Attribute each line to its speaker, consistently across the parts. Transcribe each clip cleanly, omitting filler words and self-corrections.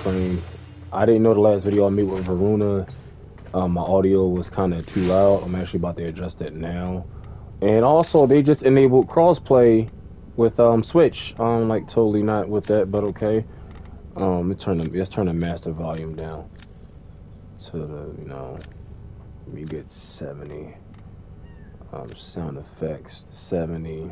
Speaker 1: Wellspring. I didn't know the last video I made with Varuna. My audio was kind of too loud. I'm actually about to adjust it now. And also, they just enabled crossplay with Switch. I'm like totally not with that, but okay. Let's turn the master volume down to the let me get 70. Sound effects 70.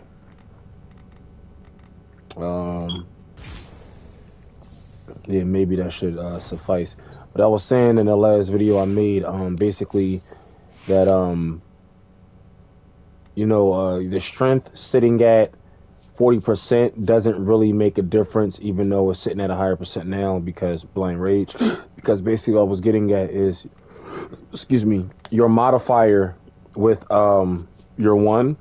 Speaker 1: Yeah, maybe that should suffice. But I was saying in the last video I made, basically that the strength sitting at 40% doesn't really make a difference, even though it's sitting at a higher percent now because blind rage. Because basically, what I was getting at is, excuse me, your modifier with your 1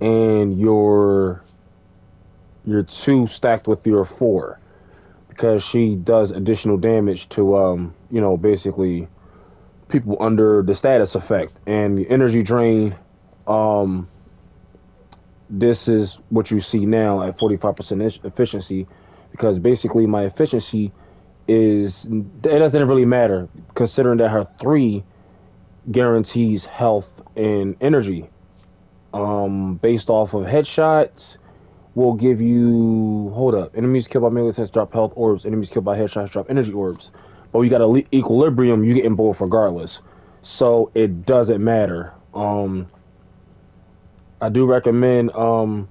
Speaker 1: and your 2 stacked with your 4, because she does additional damage to basically people under the status effect and the energy drain. This is what you see now at 45% efficiency, because basically my efficiency is, it doesn't really matter considering that her 3 guarantees health and energy. Based off of headshots, will give you, hold up, enemies killed by melee attacks drop health orbs, enemies killed by headshots drop energy orbs. But you got a equilibrium, you get in both regardless, so it doesn't matter. I do recommend Arcane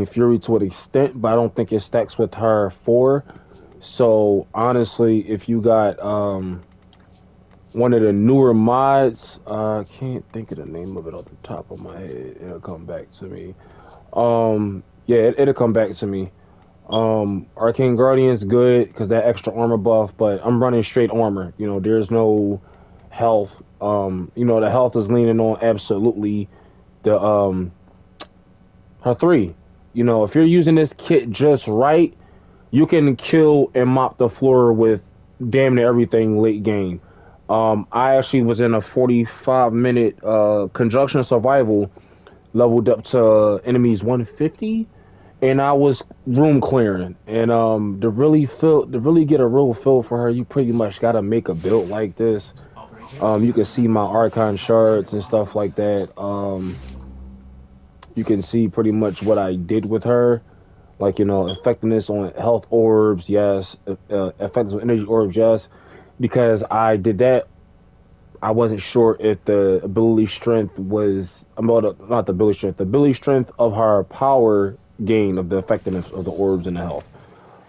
Speaker 1: Fury to an extent, but I don't think it stacks with her 4. So honestly, if you got one of the newer mods, I can't think of the name of it off the top of my head. It'll come back to me. Yeah, it'll come back to me. Arcane Guardian's good because that extra armor buff, but I'm running straight armor. There's no health. The health is leaning on absolutely the her 3. If you're using this kit just right, you can kill and mop the floor with damn near everything late game. I actually was in a 45-minute conjunction survival, leveled up to enemies 150, and I was room clearing. And to really get a real feel for her, you pretty much gotta make a build like this. You can see my Archon shards and stuff like that. You can see pretty much what I did with her. Like, effectiveness on health orbs, yes. Effectiveness on energy orbs, yes. Because I did that, I wasn't sure if the ability strength was, not the ability strength, the ability strength of her power gain of the effectiveness of the orbs and the health.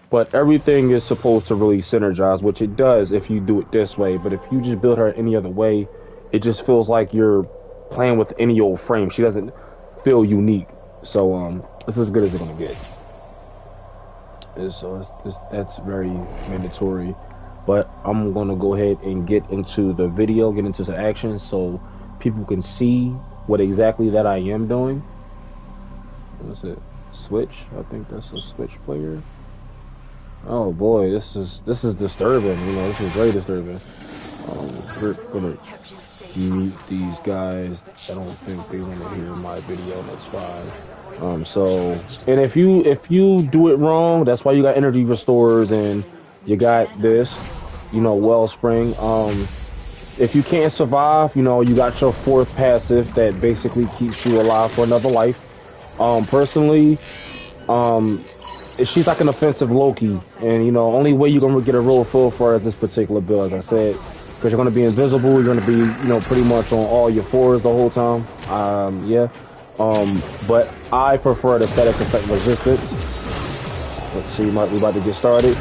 Speaker 1: But everything is supposed to really synergize, which it does if you do it this way. But if you just build her any other way, it just feels like you're playing with any old frame. She doesn't feel unique. So it's as good as it's gonna get. So that's very mandatory. But I'm gonna go ahead and get into the video, get into some action, so people can see what exactly that I am doing. What's it? Switch? I think that's a Switch player. Oh boy, this is disturbing. This is very disturbing. We're gonna mute these guys. I don't think they want to hear my video. That's fine. And if you do it wrong, that's why you got energy restores and you got this, Wellspring. If you can't survive, you got your 4th passive that basically keeps you alive for another life. Personally, she's like an offensive Loki, and only way you're gonna get a real feel for her is this particular build, as I said, because you're gonna be invisible, you're gonna be pretty much on all your 4s the whole time. But I prefer the static effect resistance. Let's see, we about to get started.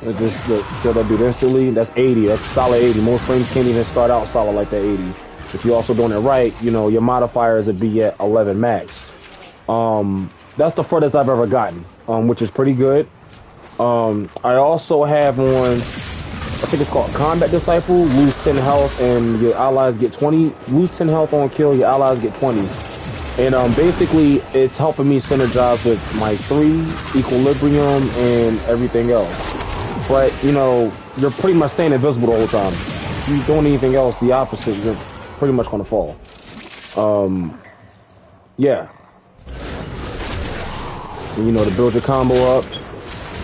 Speaker 1: Just kill that dude instantly. That's 80. That's solid 80. Most frames can't even start out solid like that 80. If you're also doing it right, your modifiers would be at 11 max. That's the furthest I've ever gotten, which is pretty good. I also have on, I think it's called Combat Disciple. Lose 10 health and your allies get 20. Lose 10 health on kill, your allies get 20. And basically, it's helping me synergize with my 3, Equilibrium, and everything else. But, you're pretty much staying invisible the whole time. If you're doing anything else, the opposite, you're pretty much going to fall. Yeah. And, to build your combo up,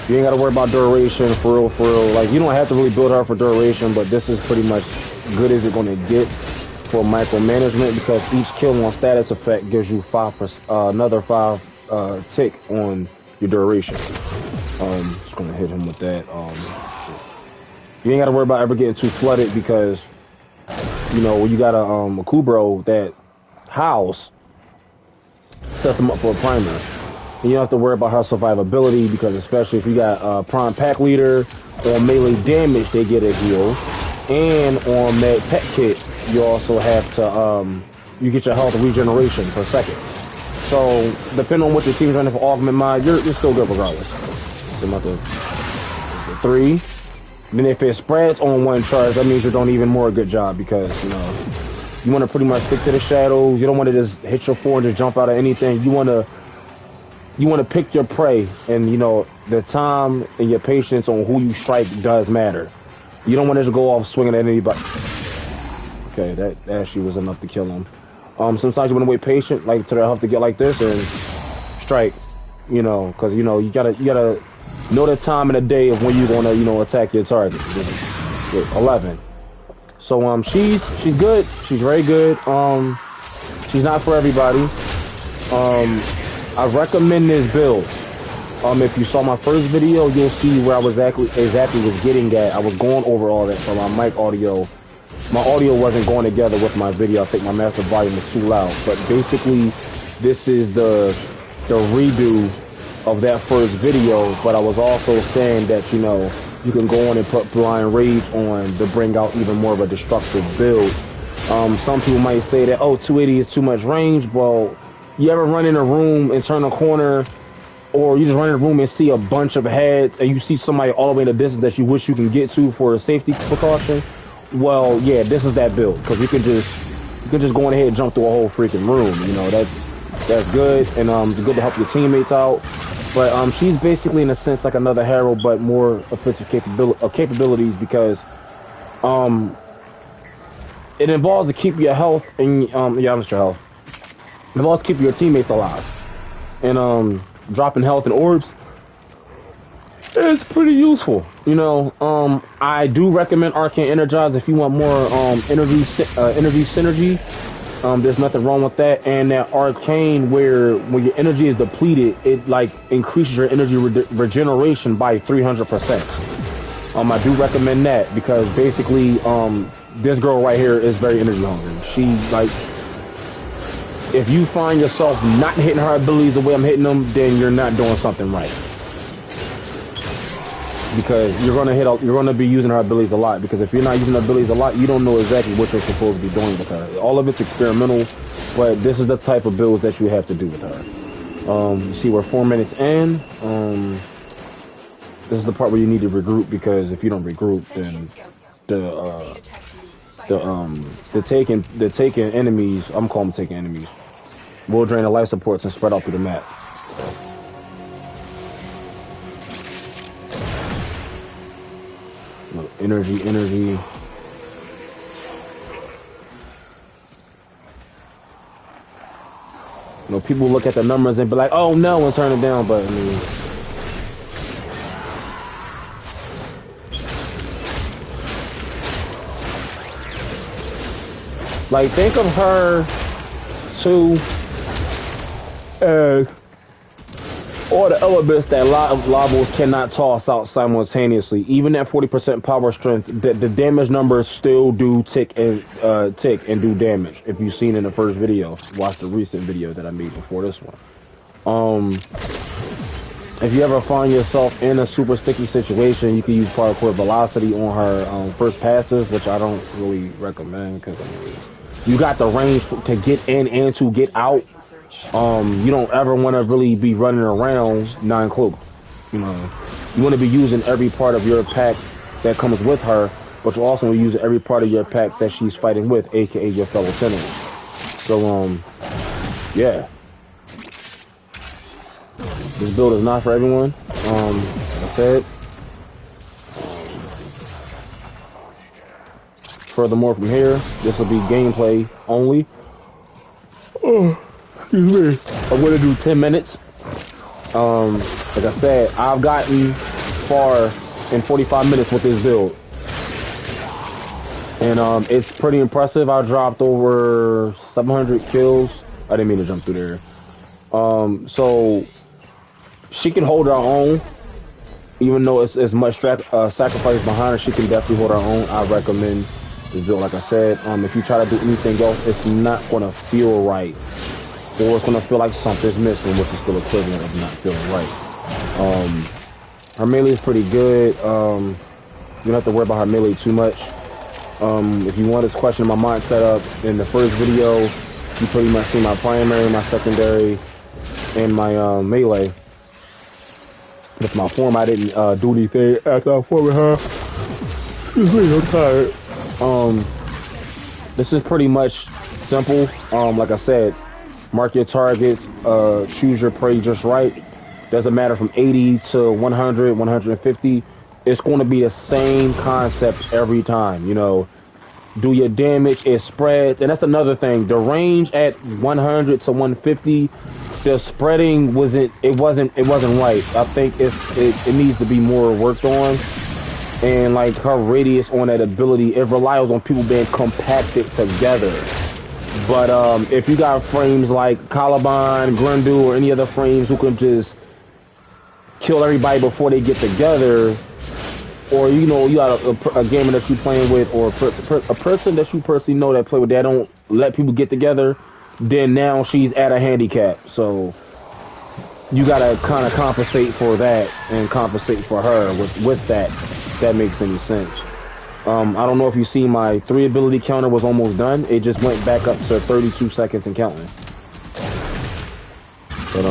Speaker 1: You ain't gotta worry about duration for real, for real. Like, you don't have to really build her for duration, but this is pretty much good as you're gonna get for micromanagement, because each kill on status effect gives you 5%, another 5 tick on your duration. Just gonna hit him with that. You ain't gotta worry about ever getting too flooded, because you know when you got a Kubro that howls, sets them up for a primer. And you don't have to worry about her survivability, because especially if you got Prime Pack Leader, on melee damage they get a heal, and on Med Pet Kit you also have to you get your health regeneration per second. So depending on what your team's running for augment mod, you're still good regardless. So I'm about to 3. Then if it spreads on one charge, that means you're doing even more a good job, because you know you want to pretty much stick to the shadows. You don't want to just hit your 4 and just jump out of anything. You want to pick your prey, and you know the time and your patience on who you strike does matter. You don't want to just go off swinging at anybody. Okay, that actually was enough to kill him. Sometimes you want to wait patient, like to the health to get like this and strike. You know, because you know you gotta know the time of the day of when you're gonna attack your target. 11. So she's good. She's very good. She's not for everybody. I recommend this build. If you saw my first video, you'll see where I was exactly was getting at. I was going over all that for my mic audio. My audio wasn't going together with my video. I think my master volume was too loud. But basically, this is the redo of that first video. But I was also saying that, you know, you can go on and put Blind Rage on to bring out even more of a destructive build. Some people might say that, oh, 280 is too much range. Well, you ever run in a room and turn a corner, or you just run in a room and see a bunch of heads and you see somebody all the way in the distance that you wish you can get to for a safety precaution? Well, yeah, this is that build, because you can just go on ahead and jump through a whole freaking room. You know, that's good, and it's good to help your teammates out. But she's basically in a sense like another hero, but more offensive capabilities, because it involves to keep your health and not your health. It involves keeping your teammates alive, and dropping health and orbs. It's pretty useful, you know. I do recommend Arcane Energize if you want more energy synergy. There's nothing wrong with that. And that Arcane, where when your energy is depleted, it like increases your energy regeneration by 300%. I do recommend that, because basically this girl right here is very energy hungry. She like, if you find yourself not hitting her abilities the way I'm hitting them, then you're not doing something right. Because you're gonna be using her abilities a lot. Because if you're not using her abilities a lot, you don't know exactly what you're supposed to be doing with her. All of it's experimental, but this is the type of builds that you have to do with her. You see, we're 4 minutes in. This is the part where you need to regroup, because if you don't regroup, then the taken enemies, I'm calling them taken enemies, will drain the life supports and spread out through the map. Energy. You know, people look at the numbers and be like, oh no, and turn it down, but I mean, like, think of her too as all the elements that Lavos cannot toss out simultaneously. Even at 40% power strength, the damage numbers still do tick and do damage. If you've seen in the first video, watch the recent video that I made before this one. If you ever find yourself in a super sticky situation, you can use Parkour Velocity on her first passes, which I don't really recommend, because you got the range to get in and to get out. You don't ever want to really be running around non-cloaked. You know, you want to be using every part of your pack that comes with her, but you also want to use every part of your pack that she's fighting with, aka your fellow sentinels. So, yeah. This build is not for everyone. Like I said. Furthermore, from here, this will be gameplay only. Oh. Excuse me. I'm gonna do 10 minutes. Like I said, I've gotten far in 45 minutes with this build. And it's pretty impressive. I dropped over 700 kills. I didn't mean to jump through there. So she can hold her own, even though it's much sacrifice behind her. She can definitely hold her own. I recommend this build. Like I said, if you try to do anything else, it's not gonna feel right, or it's gonna feel like something's missing, which is still equivalent of not feeling right. Her melee is pretty good. You don't have to worry about her melee too much. If you want this question in my mind set up in the first video, you pretty much see my primary, my secondary, and my melee. With my form, I didn't do anything after I formed her. I'm tired. This is pretty much simple. Like I said, mark your targets, choose your prey just right. Doesn't matter from 80 to 100, 150. It's going to be the same concept every time, you know. Do your damage, it spreads, and that's another thing. The range at 100 to 150, the spreading wasn't right. I think it needs to be more worked on. And like her radius on that ability, it relies on people being compacted together. But if you got frames like Caliban, Grundle, or any other frames who can just kill everybody before they get together, or you know, you got a gamer that you playing with, or a person that you personally know that play with that don't let people get together, then now she's at a handicap. So you gotta kind of compensate for that and compensate for her with that. If that makes any sense. I don't know if you see my 3 ability counter was almost done. It just went back up to 32 seconds and counting. But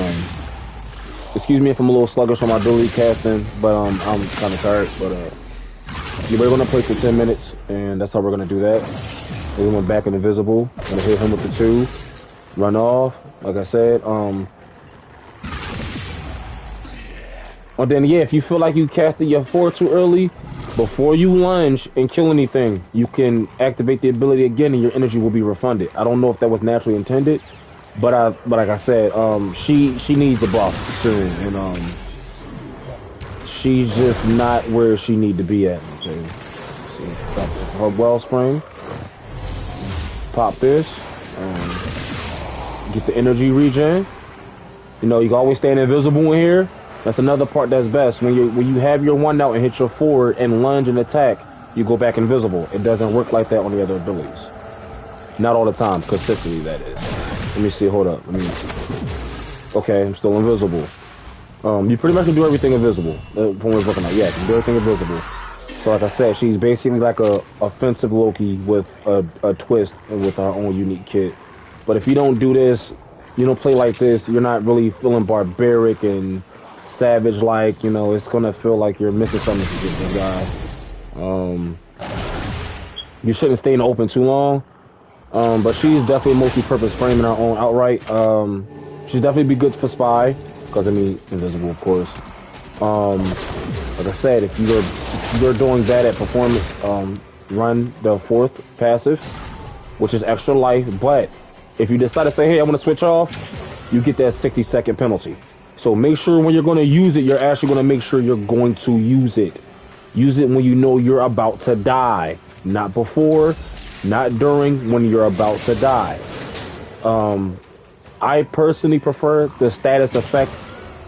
Speaker 1: excuse me if I'm a little sluggish on my ability casting, but I'm kind of tired. But we're gonna play for 10 minutes, and that's how we're gonna do that. We went back in invisible. Gonna hit him with the 2, run off. Like I said, and then yeah, if you feel like you casted your 4 too early, before you lunge and kill anything, you can activate the ability again, and your energy will be refunded. I don't know if that was naturally intended. But like I said, she needs a buff soon, and she's just not where she need to be at. Okay, so her wellspring, pop this, get the energy regen. You know, you can always stand invisible in here. That's another part that's best. When you have your 1 out and hit your forward and lunge and attack, you go back invisible. It doesn't work like that on the other abilities. Not all the time, consistently that is. Let me see, hold up. Okay, I'm still invisible. You pretty much can do everything invisible. From what it's looking like. Yeah, you can do everything invisible. So like I said, she's basically like a offensive Loki with a twist and with her own unique kit. But if you don't do this, you don't play like this, you're not really feeling barbaric and savage-like, you know, it's gonna feel like you're missing something to get this guy. You shouldn't stay in the open too long. But she's definitely a multi-purpose frame in her own outright. She'd definitely be good for spy, because I mean, invisible, of course. Like I said, if you're doing that at performance, run the 4th passive, which is extra life. But if you decide to say, hey, I want to switch off, you get that 60-second penalty. So make sure when you're going to use it, you're actually going to make sure you're going to use it. Use it when you know you're about to die, not before. Not during, when you're about to die. I personally prefer the status effect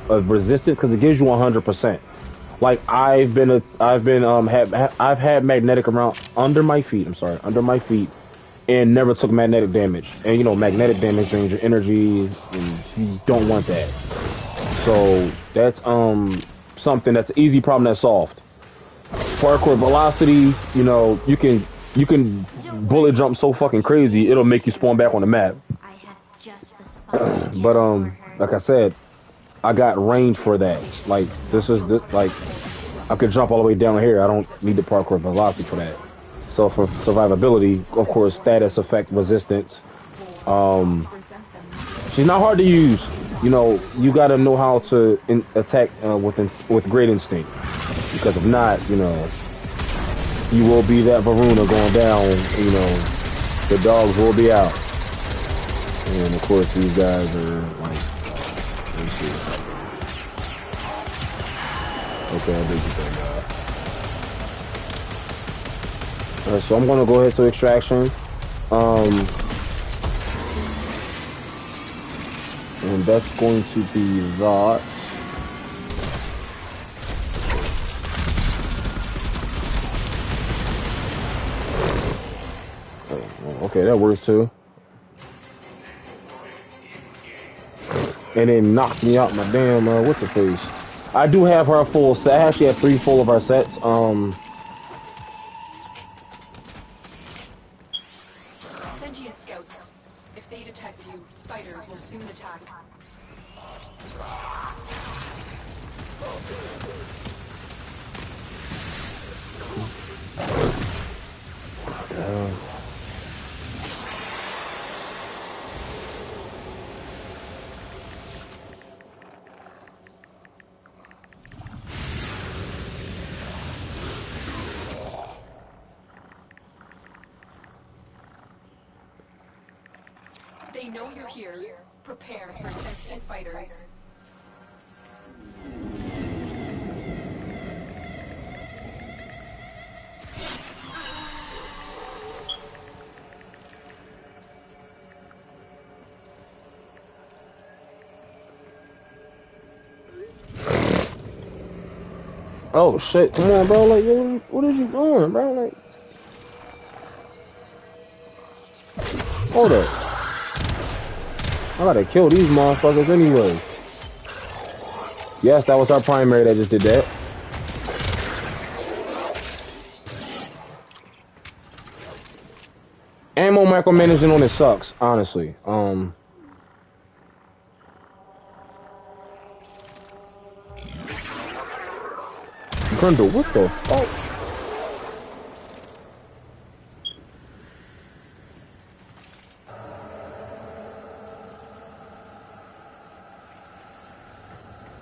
Speaker 1: of resistance because it gives you 100%. Like I've had magnetic around under my feet. Under my feet, and never took magnetic damage. And you know, magnetic damage drains your energy, and you don't want that. So that's something that's an easy problem that's solved. Parkour velocity, you know, you can bullet jump so fucking crazy it'll make you spawn back on the map. But like I said, I got range for that. Like like I could jump all the way down here. I don't need the parkour velocity for that. So for survivability, of course, status effect resistance. She's not hard to use. You know, you got to know how to attack with great instinct, because if not, you know, you will be that Varuna going down. You know, the dogs will be out. And of course, these guys are like, let me see. Okay, I did get that guy. Alright, so I'm gonna go ahead to extraction. And that's going to be that. Okay, that works too. And it knocked me out my damn, what's the face? I do have her full set. I actually have 3 full of our sets.
Speaker 2: Sentient scouts. If they detect you, fighters will soon attack. They know you're here. Prepare for sentient fighters.
Speaker 1: Oh shit, come on, bro. Like, what are you doing, bro? Like, hold up. I gotta kill these motherfuckers anyway. Yes, that was our primary that just did that. Ammo micromanaging on it sucks, honestly. Grundle, what the fuck?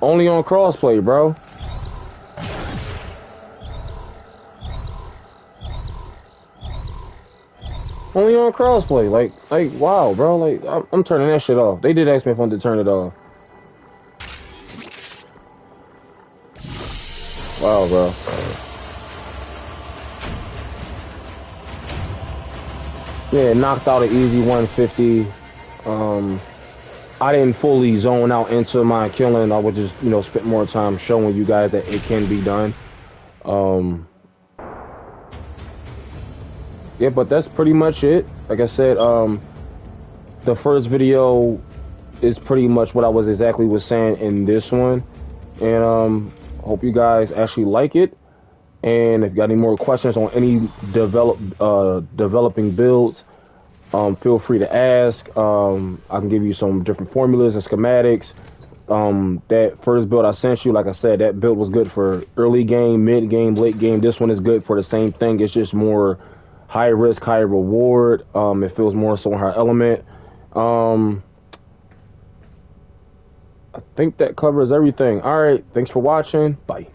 Speaker 1: Only on crossplay, bro. Only on crossplay. Like, wow, bro. Like, I'm turning that shit off. They did ask me if I wanted to turn it off. Wow, bro. Yeah, knocked out an easy 150. I didn't fully zone out into my killing. I would just, spend more time showing you guys that it can be done. Yeah, but that's pretty much it. Like I said, the first video is pretty much what I was saying in this one. And hope you guys actually like it. And if you got any more questions on any developing builds, feel free to ask. I can give you some different formulas and schematics. That first build I sent you, like I said, that build was good for early game, mid game, late game. This one is good for the same thing. It's just more high risk, high reward. It feels more so in her element. I think that covers everything. All right. Thanks for watching. Bye.